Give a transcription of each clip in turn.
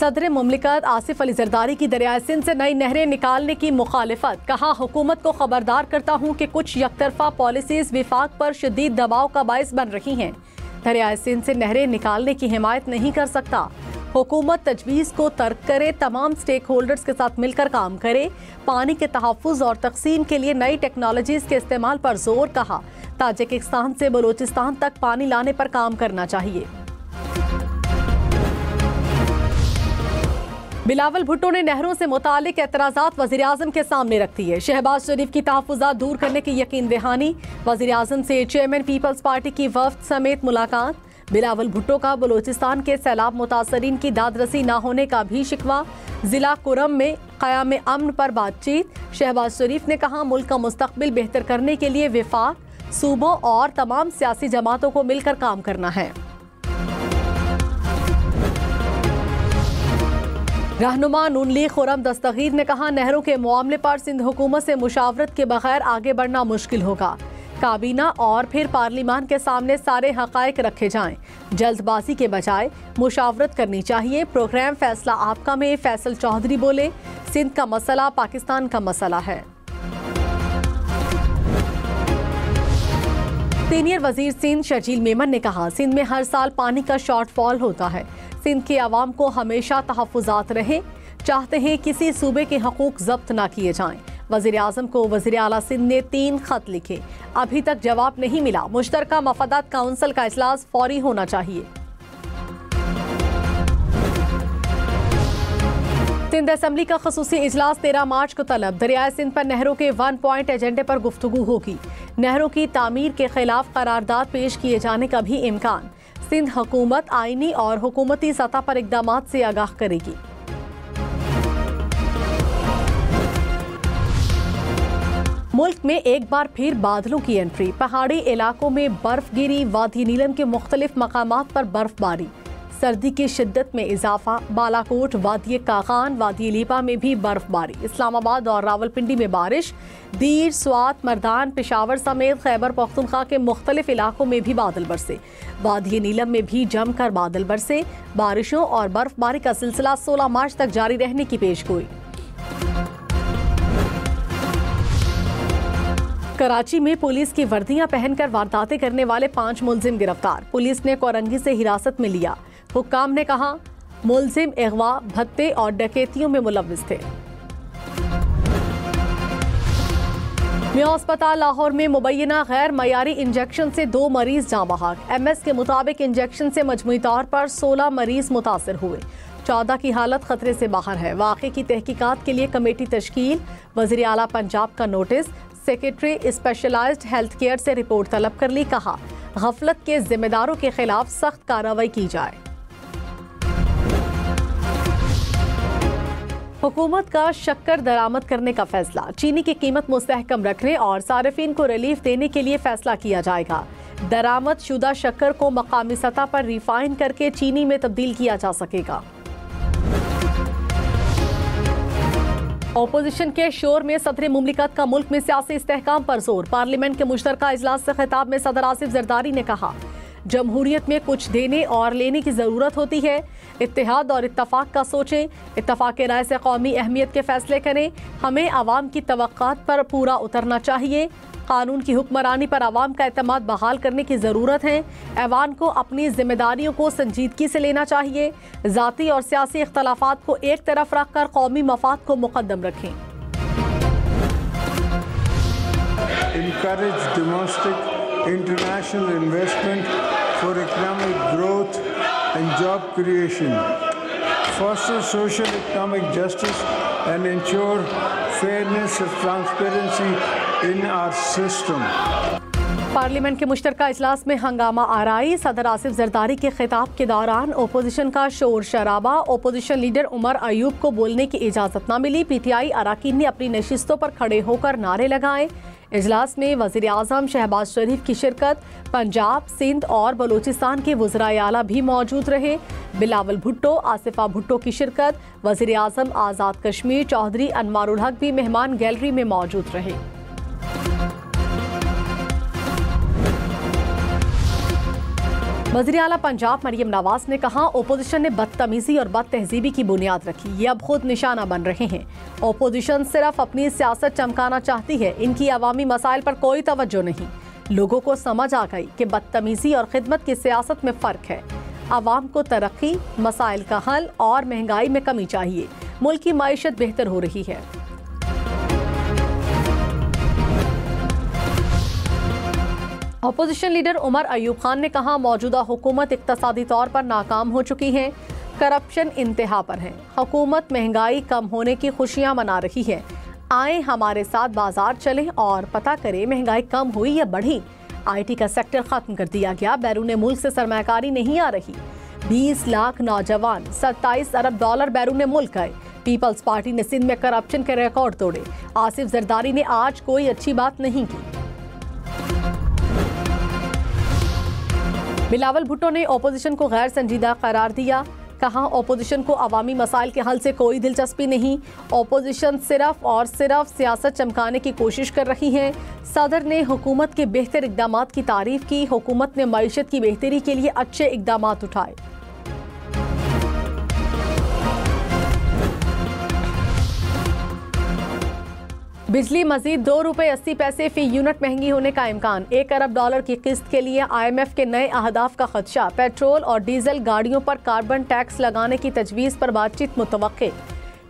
सदर मुमलिकत आसिफ अली जरदारी की दरियाए सिंध से नई नहरें निकालने की मुखालिफत। कहा, हुकूमत को खबरदार करता हूँ कि कुछ यकतरफा पॉलिसीज विफाक पर शदीद दबाव का बायस बन रही हैं। दरियाए सिंध से नहरें निकालने की हिमायत नहीं कर सकता। हुकूमत तजवीज़ को तर्क करे, तमाम स्टेक होल्डर्स के साथ मिलकर काम करे। पानी के तहफ़्फ़ुज़ और तक़सीम के लिए नई टेक्नोलॉजीज़ के इस्तेमाल पर जोर। कहा, ताजिकिस्तान से बलूचिस्तान तक पानी लाने पर काम करना चाहिए। बिलावल भुट्टो ने नहरों से मुतालिक एतराज़ात वज़ीर-ए-आज़म के सामने रख दिए। शहबाज शरीफ की तहफ़्फ़ुज़ात दूर करने की यकीन दहानी। वज़ीर-ए-आज़म से चेयरमैन पीपल्स पार्टी की वफ़द समेत मुलाकात। बिलावल भुट्टो का बलूचिस्तान के सैलाब मुतासरीन की दादरसी न होने का भी शिकवा। जिला कुरम में क़याम अमन पर बातचीत। शहबाज शरीफ ने कहा, मुल्क का मुस्तक़बिल बेहतर करने के लिए विफाक, सूबों और तमाम सियासी जमातों को मिलकर काम करना है। रहनुमा नून लीग खुर्रम दस्तगीर ने कहा, नहरों के मामले पर सिंध हुकूमत से मुशावरत के बगैर आगे बढ़ना मुश्किल होगा। काबीना और फिर पार्लिमान के सामने सारे हक़ाइक़ रखे जाएं। जल्दबाजी के बजाय मुशावरत करनी चाहिए। प्रोग्राम फैसला आपका में फैसल चौधरी बोले, सिंध का मसला पाकिस्तान का मसला है। सीनियर वजीर सिंध शर्जील मेमन ने कहा, सिंध में हर साल पानी का शॉर्टफॉल होता है। सिंध के अवाम को हमेशा तहफ़्फ़ुज़ात रहे। चाहते हैं किसी सूबे के हकूक़ ज़ब्त ना किए जाएं। वज़ीर-ए-आज़म को वज़ीर आला सिंध ने 3 खत लिखे, अभी तक जवाब नहीं मिला। मुश्तरका मफादात काउंसिल का इजलास फौरी होना चाहिए। सिंध असम्बली का ख़ुसूसी इजलास 13 मार्च को तलब। दरियाए सिंध पर नहरों के 1 पॉइंट एजेंडे पर गुफ्तगू होगी। नहरों की तामीर के खिलाफ करारदाद पेश किए जाने का भी इम्कान। सिंध हुकूमत आईनी और हुकूमती सतह पर इक़दामात से आगाह करेगी। मुल्क में एक बार फिर बादलों की एंट्री। पहाड़ी इलाकों में बर्फगिरी, वादी नीलम के मुख्तलिफ मकामात पर बर्फबारी। सर्दी की शिद्दत में इजाफा। बालाकोट, वादी कागान, वादी लीपा में भी बर्फबारी। इस्लामाबाद और रावलपिंडी में बारिश। दीर, स्वात, मर्दान, पेशावर समेत खैबर पख्तूनख्वा के मुख्तलिफ इलाकों में भी बादल बरसे। वादी नीलम में भी जमकर बादल बरसे। बारिशों और बर्फबारी का सिलसिला 16 मार्च तक जारी रहने की पेशगोई। कराची में पुलिस की वर्दियां पहनकर वारदातें करने वाले 5 मुलजिम गिरफ्तार। पुलिस ने कोरंगी से हिरासत में लिया। हुक्काम ने कहा, मुलजिम अगवा, भत्ते और डकैतियों में मुलव्विस थे। मियां अस्पताल लाहौर में मुबैना गैर मयारी इंजेक्शन से 2 मरीज जाँ बहक। MS के मुताबिक इंजेक्शन से मजमूई तौर पर 16 मरीज मुतासर हुए। 14 की हालत खतरे से बाहर है। वाक़े की तहकीकात के लिए कमेटी तश्कील। वज़ीर आला पंजाब का नोटिस। सेक्रेटरी स्पेशलाइज्ड हेल्थ केयर से रिपोर्ट तलब कर ली। कहा, गफलत के जिम्मेदारों के खिलाफ सख्त कार्रवाई की जाए। हुकूमत का शक्कर दरामद करने का फैसला। चीनी की कीमत मुस्तहकम रखने और सारिफीन को रिलीफ देने के लिए फैसला किया जाएगा। दरामद शुदा शक्कर को मकामी सतह पर रिफाइन करके चीनी में तब्दील किया जा सकेगा। ओपोजिशन के शोर में सदर मुमलिकत का मुल्क में सियासी इस्तेहकाम पर जोर। पार्लियामेंट के मुश्तरका इजलास से खिताब में सदर आसिफ जरदारी ने कहा, जमहूरियत में कुछ देने और लेने की ज़रूरत होती है। इत्तेहाद और इत्तफाक का सोचें। इत्तफाक राय से कौमी अहमियत के फैसले करें। हमें आवाम की तवक्कात पर पूरा उतरना चाहिए। कानून की हुक्मरानी पर आवाम का एतमाद बहाल करने की ज़रूरत है। ऐवान को अपनी जिम्मेदारियों को संजीदगी से लेना चाहिए। ज़ाती और सियासी इख्तलाफात को एक तरफ रखकर कौमी मफाद को मुकद्दम रखें। Encourage domestic international investment for economic growth and job creation. Foster social economic justice and ensure fairness and transparency in our system. Parliament के मुश्तरका इजलास में हंगामा आराई। सदर आसिफ जरदारी के खिताब के दौरान ओपोजिशन का शोर शराबा। ओपोजिशन लीडर उमर अयूब को बोलने की इजाज़त न मिली। PTI अराकीन ने अपनी नशिस्तों पर खड़े होकर नारे लगाए। इजलास में वज़ीर आज़म शहबाज शरीफ की शिरकत। पंजाब, सिंध और बलूचिस्तान के वज़राए आला भी मौजूद रहे। बिलावल भुट्टो, आसिफा भुट्टो की शिरकत। वज़ीर आज़म आज़ाद कश्मीर चौधरी अनवारुल हक भी मेहमान गैलरी में मौजूद रहे। वज़ीर आला पंजाब मरियम नवाज ने कहा, ओपोजिशन ने बदतमीजी और बदतहजीबी की बुनियाद रखी, ये अब खुद निशाना बन रहे हैं। ओपोजिशन सिर्फ अपनी सियासत चमकाना चाहती है, इनकी अवामी मसाइल पर कोई तवज्जो नहीं। लोगों को समझ आ गई कि बदतमीजी और खिदमत की सियासत में फ़र्क है। आवाम को तरक्की, मसाइल का हल और महंगाई में कमी चाहिए। मुल्क की माइशत बेहतर हो रही है। अपोजिशन लीडर उमर अयूब खान ने कहा, मौजूदा हुकूमत इक्तसादी तौर पर नाकाम हो चुकी है, करप्शन इंतहा पर है। हुकूमत महंगाई कम होने की खुशियां मना रही है। आए हमारे साथ बाजार चलें और पता करें महंगाई कम हुई या बढ़ी। IT का सेक्टर खत्म कर दिया गया, बैरून मुल्क से सरमायाकारी नहीं आ रही। 20 लाख नौजवान, 27 अरब डॉलर बैरून मुल्क गए। पीपल्स पार्टी ने सिंध में करप्शन के रिकॉर्ड तोड़े। आसिफ जरदारी ने आज कोई अच्छी बात नहीं की। बिलावल भुट्टो ने ओपोजिशन को गैर संजीदा करार दिया। कहा, ओपोजिशन को अवामी मसाइल के हल से कोई दिलचस्पी नहीं। ओपोजिशन सिर्फ और सिर्फ सियासत चमकाने की कोशिश कर रही है। सदर ने हुकूमत के बेहतर इक़दामात की तारीफ की। हुकूमत ने मईशत की बेहतरी के लिए अच्छे इक़दामात उठाए। बिजली मजीद ₹2.80 फी यूनिट महंगी होने का इम्कान। 1 अरब डॉलर की किस्त के लिए IMF के नए अहदाफ का खदशा। पेट्रोल और डीजल गाड़ियों पर कार्बन टैक्स लगाने की तजवीज़ पर बातचीत मुतवक्के।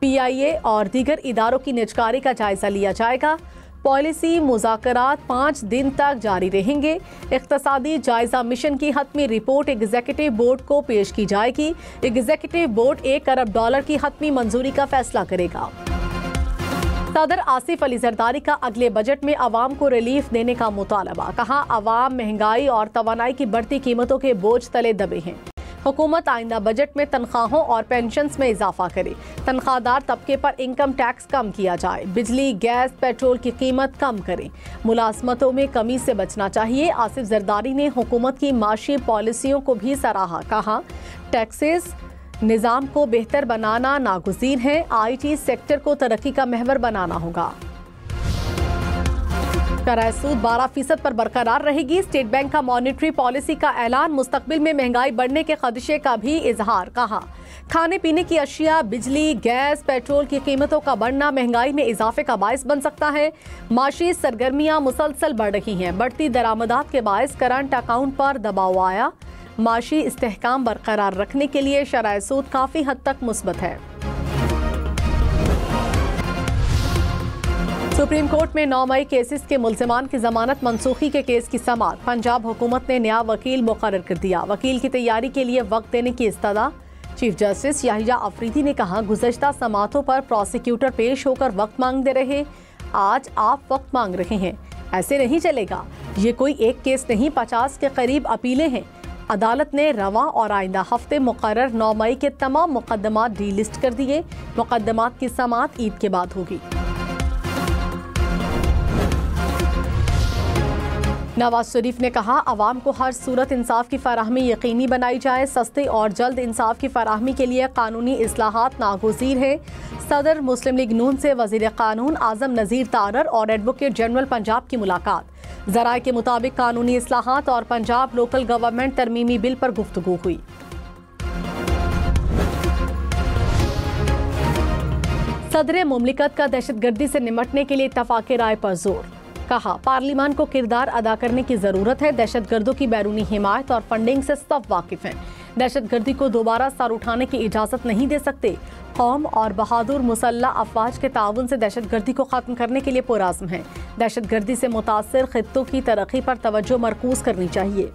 PIA और दीगर इदारों की निजकारी का जायजा लिया जाएगा। पॉलिसी मुज़ाकरात 5 दिन तक जारी रहेंगे। इक़्तिसादी जायजा मिशन की हतमी रिपोर्ट एग्जीक्यूटिव बोर्ड को पेश की जाएगी। एग्जीक्यूटिव बोर्ड 1 अरब डॉलर की हतमी मंजूरी का फैसला करेगा। सदर आसिफ अली जरदारी का अगले बजट में अवाम को रिलीफ देने का मुतालबा। कहा, अवाम महंगाई और तवानाई की बढ़ती कीमतों के बोझ तले दबे हैं। हुकूमत आइंदा बजट में तनख्वाहों और पेंशन्स में इजाफा करे। तनख्वाहदार तबके पर इनकम टैक्स कम किया जाए। बिजली, गैस, पेट्रोल की कीमत कम करें। मुलाजमतों में कमी से बचना चाहिए। आसिफ जरदारी ने हुकूमत की माशी पॉलिसियों को भी सराहा। कहा, टैक्सेस निज़ाम को बेहतर बनाना नागुज़ीर है। IT सेक्टर को तरक्की का महवर बनाना होगा। कराए सूद 12% पर बरकरार रहेगी। स्टेट बैंक का मॉनेटरी पॉलिसी का ऐलान। मुस्तकबिल में महंगाई बढ़ने के खदशे का भी इजहार। कहा, खाने पीने की अशिया, बिजली, गैस, पेट्रोल की कीमतों का बढ़ना महंगाई में इजाफे का बायस बन सकता है। माशी सरगर्मियां मुसलसल बढ़ रही हैं। बढ़ती दरामदात के बायस करंट अकाउंट पर दबाव आया। माशी इस्तेहकाम बरकरार रखने के लिए शराए सूद काफी हद तक मुस्बत है। सुप्रीम कोर्ट में 9 मई केसेस के मुल्जिमान की जमानत मंसूखी के केस की समाअत। पंजाब हुकूमत ने नया वकील मुकर्रर कर दिया। वकील की तैयारी के लिए वक्त देने की इस्तदा। चीफ जस्टिस याहिया अफरीदी ने कहा, गुज़श्ता समाअतों पर प्रोसिक्यूटर पेश होकर वक्त मांगते रहे, आज आप वक्त मांग रहे हैं। ऐसे नहीं चलेगा। ये कोई एक केस नहीं, 50 के करीब अपीलें हैं। अदालत ने रवा और आइंदा हफ्ते मुकर्रर 9 मई के तमाम मुकदमात डीलिस्ट कर दिए। मुकदमात की समाअत ईद के बाद होगी। नवाज शरीफ ने कहा, अवाम को हर सूरत इंसाफ की फराहमी यकीनी बनाई जाए। सस्ते और जल्द इंसाफ की फराहमी के लिए कानूनी इस्लाहात नागुज़ीर है। सदर मुस्लिम लीग नून से वज़ीर कानून आज़म नज़ीर तारर और एडवोकेट जनरल पंजाब की मुलाकात। ज़राए के मुताबिक कानूनी इस्लाहात और पंजाब लोकल गवर्नमेंट तरमीमी बिल पर गुफ्तगू हुई। सदर मुमलिकत का दहशतगर्दी से निमटने के लिए इत्तफाक़ राय पर जोर। कहा, पार्लिमान को किरदार अदा करने की जरूरत है। दहशतगर्दों की बैरूनी हिमायत और फंडिंग से सब वाकिफ हैं। दहशतगर्दी को दोबारा सर उठाने की इजाजत नहीं दे सकते। कौम और बहादुर मुसल्लह अफवाज के ताउन से दहशतगर्दी को खत्म करने के लिए पुरआज़्म हैं। दहशतगर्दी से मुतासिर खित्तों की तरक्की पर तवज्जो मरकूज करनी चाहिए।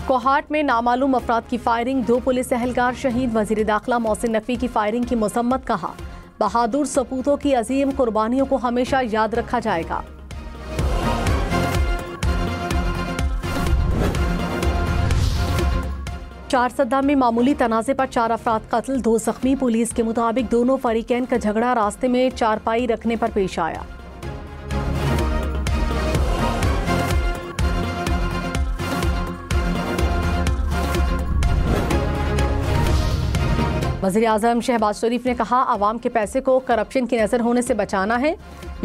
कोहाट में नामालूम अफराद की फायरिंग, 2 पुलिस एहलकार शहीद। वजीर दाखिला मोहसिन नकवी की फायरिंग की मजम्मत। कहा, बहादुर सपूतों की अजीम कुर्बानियों को हमेशा याद रखा जाएगा। चारसद्दा में मामूली तनाज़े पर 4 अफराद कत्ल, 2 जख्मी। पुलिस के मुताबिक दोनों फरीकैन का झगड़ा रास्ते में चारपाई रखने पर पेश आया। वज़ीर आज़म शहबाज शरीफ ने कहा, आवाम के पैसे को करप्शन की नज़र होने से बचाना है।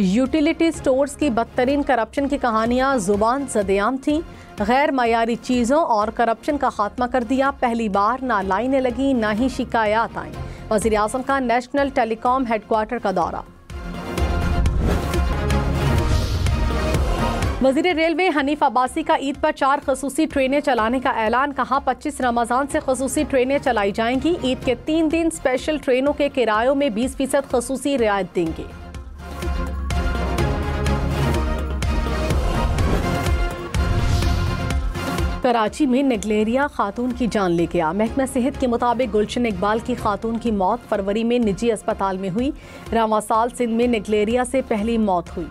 यूटिलिटी स्टोर्स की बदतरीन करप्शन की कहानियां जुबान सदेआम थीं। गैर मयारी चीज़ों और करप्शन का खात्मा कर दिया। पहली बार ना लाइनें लगी ना ही शिकायत आई। वज़ीर आज़म का नेशनल टेलीकॉम हेडक्वार्टर का दौरा। वज़ीर रेलवे हनीफ अब्बासी का ईद पर 4 खसूसी ट्रेनें चलाने का ऐलान। कहा, 25 रमज़ान से खसूसी ट्रेनें चलाई जाएंगी। ईद के 3 दिन स्पेशल ट्रेनों के किरायों में 20% खसूसी रियायत देंगे। कराची में निगलेरिया खातून की जान ले गया। महकमा सेहत के मुताबिक गुलशन इकबाल की खातून की मौत फरवरी में निजी अस्पताल में हुई। रवां साल सिंध में निगलेरिया से पहली मौत हुई।